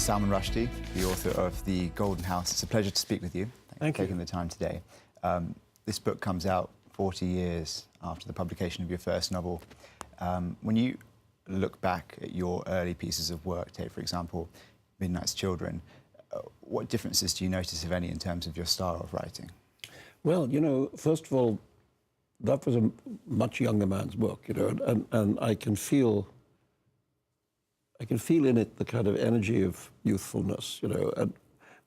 Salman Rushdie, the author of The Golden House. It's a pleasure to speak with you. Thank you for taking the time today. This book comes out 40 years after the publication of your first novel. When you look back at your early pieces of work, take, for example, Midnight's Children, what differences do you notice, if any, in terms of your style of writing? Well, you know, first of all, that was a much younger man's book, you know, and I can feel in it the kind of energy of youthfulness, you know,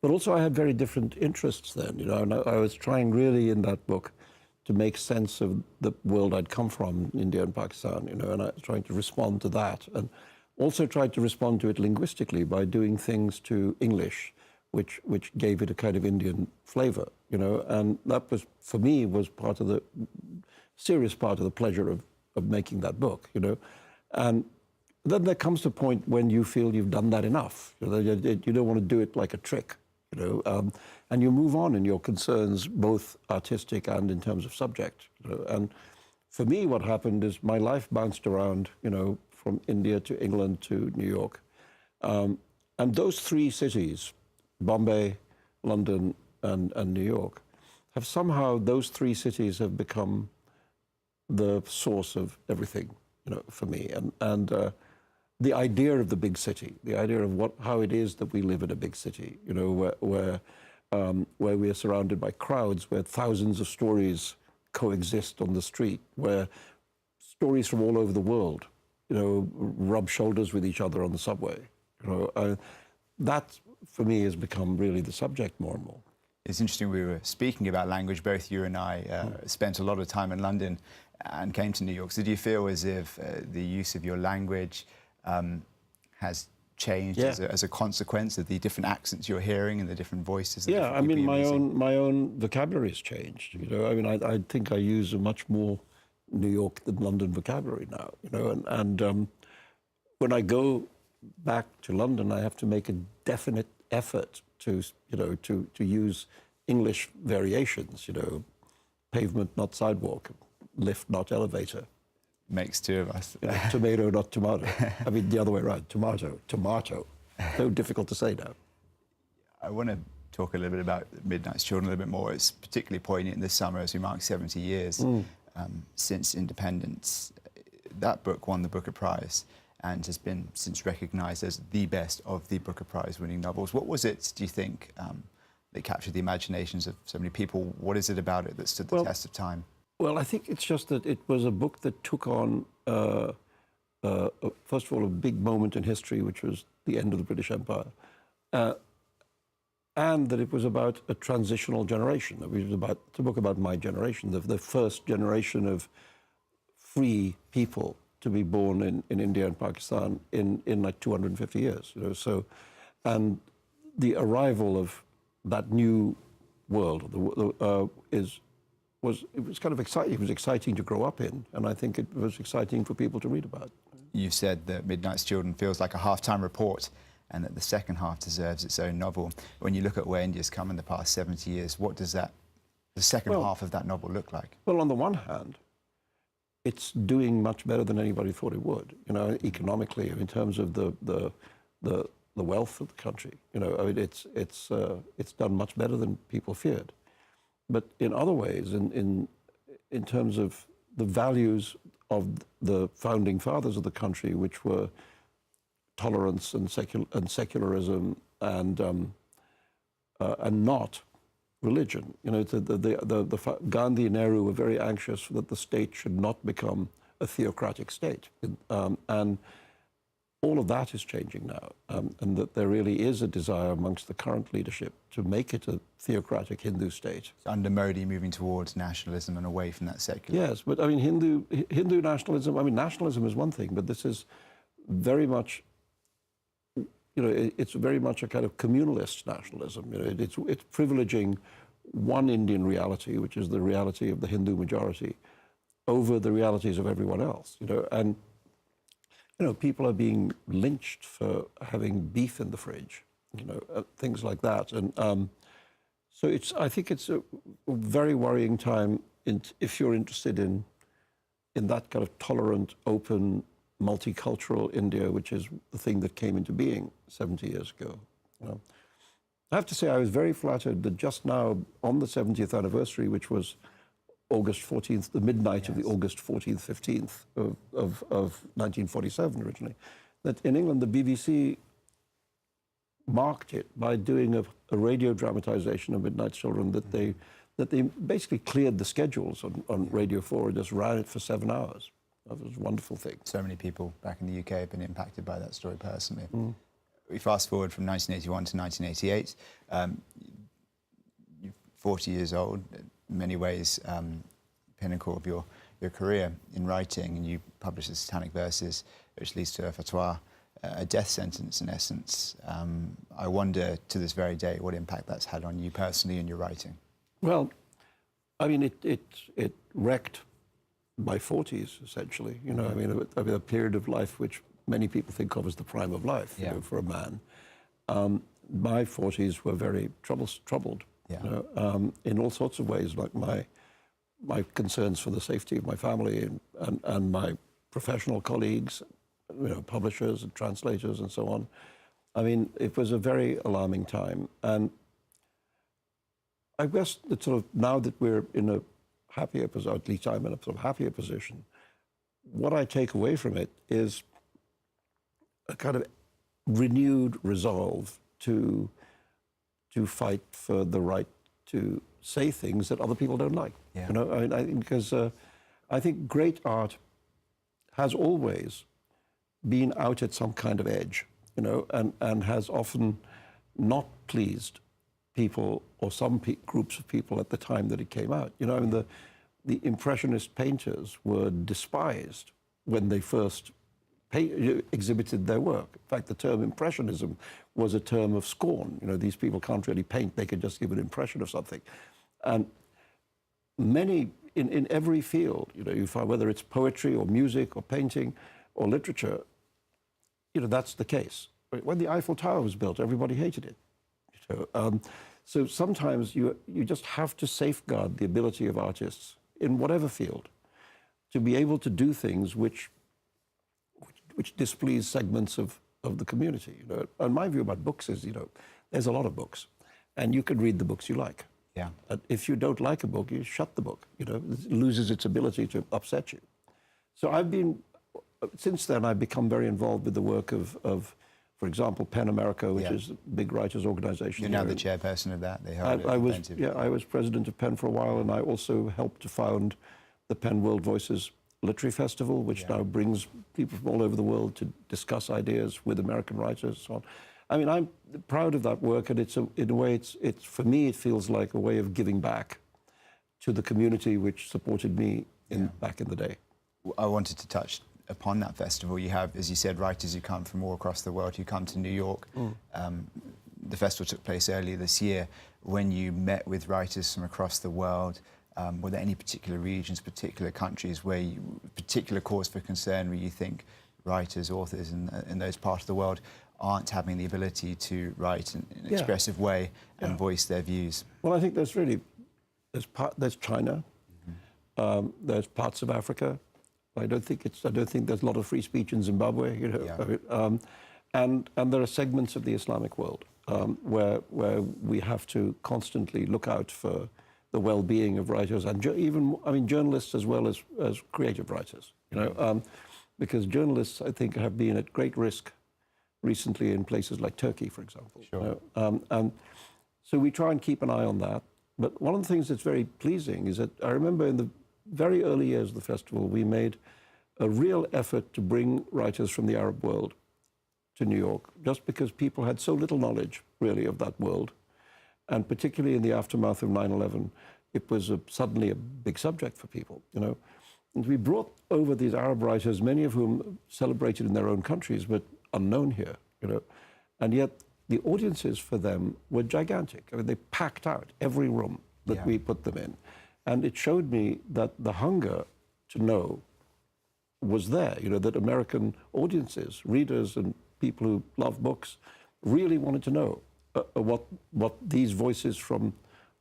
but also I had very different interests then, you know, and I was trying really in that book to make sense of the world I'd come from, India and Pakistan, you know, and I was trying to respond to that, and also tried to respond to it linguistically by doing things to English, which gave it a kind of Indian flavor, you know, and that was, for me, was part of the serious part of the pleasure of making that book, you know, and then there comes a point when you feel you've done that enough. You know, you don't want to do it like a trick, you know, and you move on in your concerns, both artistic and in terms of subject. You know? And for me, what happened is my life bounced around, you know, from India to England to New York. And those three cities, Bombay, London, and New York, have somehow, those three cities have become the source of everything, you know, for me. And the idea of the big city, the idea of how it is that we live in a big city, you know, where we are surrounded by crowds, where thousands of stories coexist on the street, where stories from all over the world, you know, rub shoulders with each other on the subway. You know, that for me has become really the subject more and more. It's interesting, we were speaking about language, both you and I spent a lot of time in London and came to New York. So do you feel as if the use of your language has changed as a consequence of the different accents you're hearing and the different voices? Yeah, I mean, my own vocabulary has changed. You know, I mean, I think I use a much more New York than London vocabulary now. You know, and when I go back to London, I have to make a definite effort to, you know, to use English variations. You know, pavement, not sidewalk; lift, not elevator. Makes two of us. You know, tomato, not tomato. I mean, the other way around. Tomato, tomato. So difficult to say now. I want to talk a little bit about Midnight's Children a little bit more. It's particularly poignant this summer as we mark 70 years since independence. That book won the Booker Prize and has been since recognised as the best of the Booker Prize winning novels. What was it, do you think, that captured the imaginations of so many people? What is it about it that stood the test of time? Well, I think it's just that it was a book that took on, first of all, a big moment in history, which was the end of the British Empire, and that it was about a transitional generation. It was a book about my generation, the first generation of free people to be born in India and Pakistan in like 250 years. You know, so, and the arrival of that new world it was kind of exciting. It was exciting to grow up in, and I think it was exciting for people to read about. You said that Midnight's Children feels like a half-time report and that the second half deserves its own novel. When you look at where India's come in the past 70 years, what does the second half of that novel look like? Well, on the one hand, it's doing much better than anybody thought it would, you know, economically, in terms of the wealth of the country. You know, I mean, it's done much better than people feared. But in other ways, in terms of the values of the founding fathers of the country, which were tolerance and secularism and not religion. You know, Gandhi and Nehru were very anxious that the state should not become a theocratic state, and all of that is changing now, and that there really is a desire amongst the current leadership to make it a theocratic Hindu state. Under Modi, moving towards nationalism and away from that secular. Yes, but I mean, Hindu nationalism, I mean, nationalism is one thing, but this is very much, you know, it's very much a kind of communalist nationalism. You know, it's privileging one Indian reality, which is the reality of the Hindu majority, over the realities of everyone else, you know, and you know, people are being lynched for having beef in the fridge, you know, things like that. And so I think it's a very worrying time if you're interested in that kind of tolerant, open, multicultural India, which is the thing that came into being 70 years ago. You know. I have to say I was very flattered that just now, on the 70th anniversary, which was August 14th, the midnight of the August 14th, 15th of 1947 originally, that in England the BBC marked it by doing a radio dramatization of Midnight's Children that they basically cleared the schedules on Radio 4 and just ran it for 7 hours. That was a wonderful thing. So many people back in the UK have been impacted by that story personally. We fast forward from 1981 to 1988. You're 40 years old, in many ways pinnacle of your career in writing, and you publish the Satanic Verses, which leads to a fatwa, a death sentence in essence. I wonder to this very day what impact that's had on you personally and your writing. Well, I mean, it wrecked my 40s, essentially. You know, I mean, a period of life which many people think of as the prime of life, you know, for a man. My 40s were very troubled, you know, in all sorts of ways, like my concerns for the safety of my family and my professional colleagues, you know, publishers and translators and so on. I mean, it was a very alarming time. And I guess that sort of now that we're in a happier position, at least I'm in a sort of happier position, what I take away from it is a kind of renewed resolve to fight for the right to say things that other people don't like. You know, I mean, because I think great art has always been out at some kind of edge, you know, and has often not pleased people or some groups of people at the time that it came out. You know, I mean, the Impressionist painters were despised when they first exhibited their work. In fact, the term Impressionism was a term of scorn. You know, these people can't really paint, they can just give an impression of something. And many, in every field, you know, you find whether it's poetry or music or painting or literature, you know, that's the case. When the Eiffel Tower was built, everybody hated it. You know? So sometimes you just have to safeguard the ability of artists in whatever field to be able to do things which displease segments of the community. You know? And my view about books is, you know, there's a lot of books, and you can read the books you like. Yeah. And if you don't like a book, you shut the book. You know, it loses its ability to upset you. So since then, I've become very involved with the work of for example, PEN America, which is a big writers' organization. You're now the chairperson of that. I was president of PEN for a while, and I also helped to found the PEN World Voices Literary Festival, which now brings people from all over the world to discuss ideas with American writers and so on. I mean, I'm proud of that work, and in a way, it's for me, it feels like a way of giving back to the community which supported me back in the day. I wanted to touch upon that festival. You have, as you said, writers who come from all across the world, who come to New York. The festival took place earlier this year. When you met with writers from across the world, were there any particular regions, particular countries where particular cause for concern where you think writers, authors in those parts of the world aren't having the ability to write in an expressive way and voice their views? Well, I think there's China, there's parts of Africa. I don't think there's a lot of free speech in Zimbabwe, you know. And there are segments of the Islamic world where we have to constantly look out for the well-being of writers and journalists as well as creative writers, you know, because journalists, I think, have been at great risk recently in places like Turkey, for example. Sure. You know? And so we try and keep an eye on that. But one of the things that's very pleasing is that I remember in the very early years of the festival, we made a real effort to bring writers from the Arab world to New York, just because people had so little knowledge, really, of that world. And particularly in the aftermath of 9/11, it was suddenly a big subject for people, you know. And we brought over these Arab writers, many of whom celebrated in their own countries, but unknown here, you know. And yet the audiences for them were gigantic. I mean, they packed out every room that we put them in. And it showed me that the hunger to know was there, you know, that American audiences, readers and people who love books really wanted to know what these voices from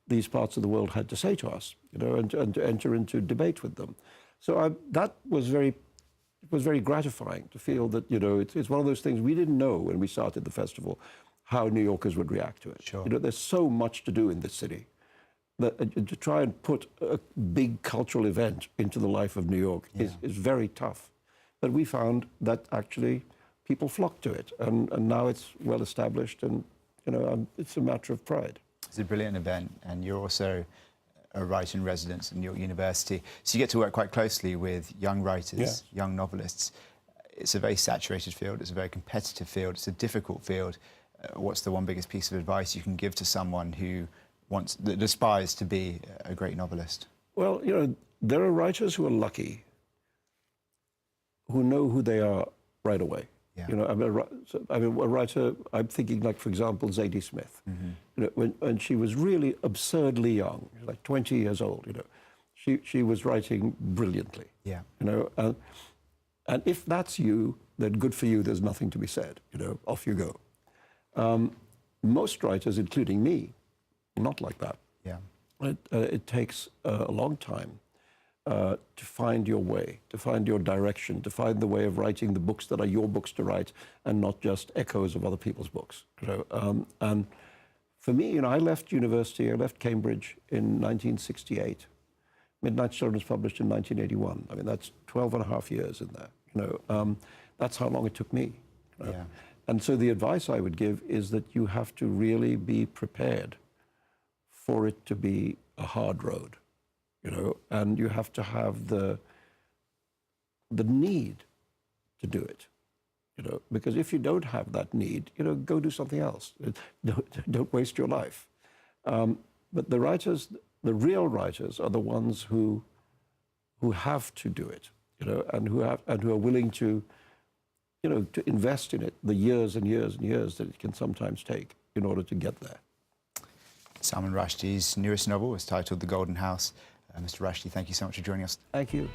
these parts of the world had to say to us, you know, and to enter into debate with them. So that was very it was very gratifying to feel that, you know, it's one of those things we didn't know when we started the festival, how New Yorkers would react to it. Sure. You know, there's so much to do in this city that to try and put a big cultural event into the life of New York is very tough. But we found that actually people flock to it, and now it's well established, and you know, it's a matter of pride. It's a brilliant event, and you're also a writer in residence at New York University, so you get to work quite closely with young writers, young novelists. It's a very saturated field, it's a very competitive field, it's a difficult field. What's the one biggest piece of advice you can give to someone who that aspires to be a great novelist? Well, you know, there are writers who are lucky, who know who they are right away. Yeah. You know, a writer, I'm thinking like, for example, Zadie Smith. Mm-hmm. You know, when she was really absurdly young, like 20 years old, you know, she was writing brilliantly. Yeah. You know, and if that's you, then good for you, there's nothing to be said. You know, off you go. Most writers, including me, not like that. Yeah. It takes a long time to find your way, to find your direction, to find the way of writing the books that are your books to write and not just echoes of other people's books. You know? And for me, you know, I left university, I left Cambridge in 1968. Midnight Children was published in 1981. I mean, that's 12 and a half years in there. You know, that's how long it took me. You know? Yeah. And so the advice I would give is that you have to really be prepared for it to be a hard road. You know, and you have to have the need to do it, you know, because if you don't have that need, you know, go do something else. Don't waste your life. But the writers, the real writers, are the ones who have to do it, you know, and who are willing to, you know, to invest in it the years and years and years that it can sometimes take in order to get there. Salman Rushdie's newest novel is titled The Golden House. Mr. Rushdie, thank you so much for joining us. Thank you.